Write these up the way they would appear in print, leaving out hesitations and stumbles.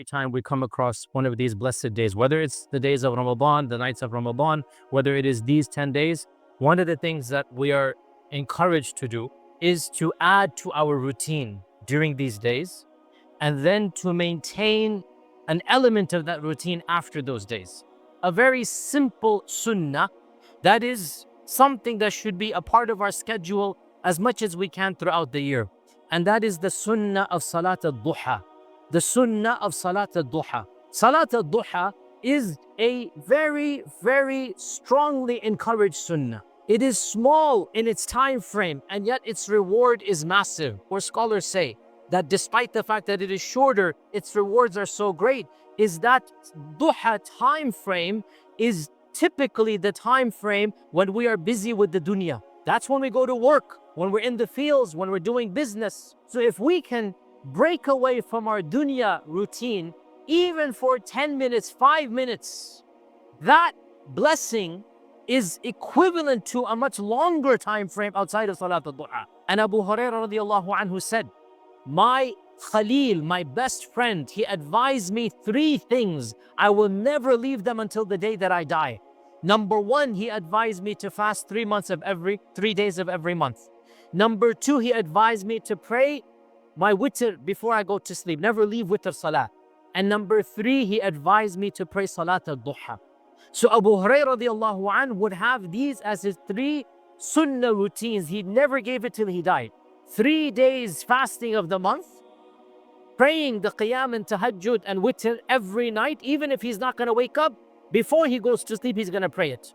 time we come across one of these blessed days, whether it's the days of Ramadan, the nights of Ramadan, whether it is these 10 days, one of the things that we are encouraged to do is to add to our routine during these days, and then to maintain an element of that routine after those days. A very simple sunnah that is something that should be a part of our schedule as much as we can throughout the year. And that is the sunnah of Salat al-Duha. The sunnah of Salat al-Duha. Salat al-Duha is a very, very strongly encouraged sunnah. It is small in its time frame, and yet its reward is massive. Or scholars say that despite the fact that it is shorter, its rewards are so great, is that duha time frame is typically the time frame when we are busy with the dunya. That's when we go to work, when we're in the fields, when we're doing business. So if we can break away from our dunya routine, even for 10 minutes, 5 minutes, that blessing is equivalent to a much longer time frame outside of Salat al-Duha. And Abu Hurairah radiallahu anhu said, my Khalil, my best friend, he advised me 3 things. I will never leave them until the day that I die. Number 1, he advised me to fast 3 days of every month. Number 2, he advised me to pray my witr before I go to sleep. Never leave witr salah. And number 3, he advised me to pray Salat al-Duha. So Abu Hurairah radiallahu anhu would have these as his 3 sunnah routines. He never gave it till he died. 3 days fasting of the month, praying the qiyam and tahajjud and witr every night, even if he's not going to wake up. Before he goes to sleep, he's going to pray it.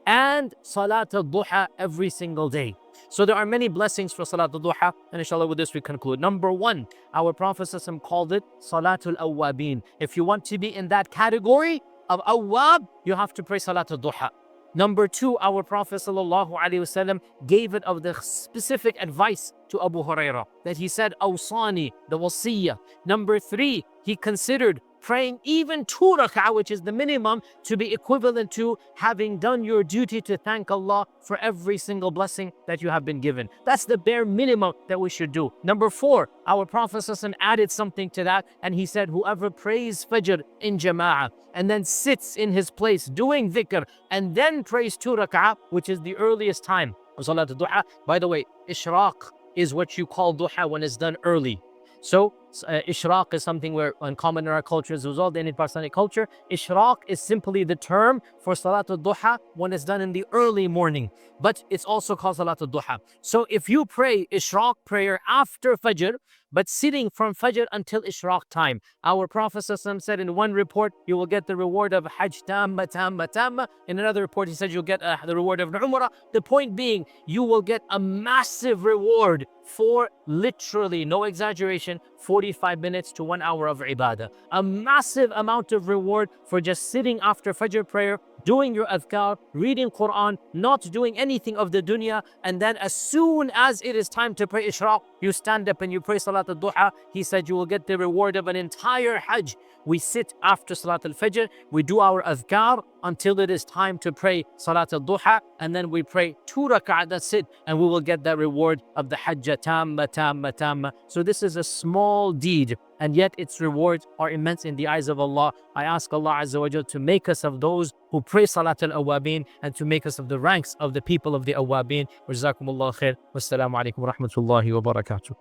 And Salat al-Duha every single day. So there are many blessings for Salat al-Duha, and inshallah with this we conclude. Number 1, our Prophet ﷺ called it Salatul Awwabin. If you want to be in that category of Awwab, you have to pray Salat al-Duha. Number 2, our Prophet ﷺ gave it of the specific advice to Abu Hurairah, that he said, Awsani, the wasiyah. Number 3, he considered praying even 2 rak'ah, which is the minimum, to be equivalent to having done your duty to thank Allah for every single blessing that you have been given. That's the bare minimum that we should do. Number 4, our Prophet ﷺ added something to that, and he said, whoever prays Fajr in Jama'ah and then sits in his place doing dhikr and then prays 2 rak'ah, which is the earliest time of Salat al-Duha. By the way, Ishraq is what you call duha when it's done early. So Ishraq is something where uncommon in our cultures as well, the Indian Pakistani culture. Ishraq is simply the term for Salat al-Duha when it's done in the early morning, but it's also called Salat al-Duha. So if you pray Ishraq prayer after Fajr, but sitting from Fajr until Ishraq time, our Prophet ﷺ said in one report, you will get the reward of Hajj tamma tamma tamma. In another report, he said you'll get the reward of Umrah. The point being, you will get a massive reward for literally, no exaggeration, 45 minutes to 1 hour of ibadah. A massive amount of reward for just sitting after Fajr prayer, doing your adhkar, reading Quran, not doing anything of the dunya, and then as soon as it is time to pray Ishraq, you stand up and you pray Salat al-Duha. He said you will get the reward of an entire Hajj. We sit after Salat al-Fajr, we do our adhkar until it is time to pray Salat al-Duha, and then we pray 2 rak'ah, that's it, and we will get that reward of the Hajj tamma tamma tamma. So this is a small deed, and yet its rewards are immense in the eyes of Allah. I ask Allah Azza wa Jal to make us of those who pray Salat al-Awwabin, and to make us of the ranks of the people of the Awwabin. Wa jazakumullah khair. Wassalamu alaikum wa rahmatullahi wa barakatuh.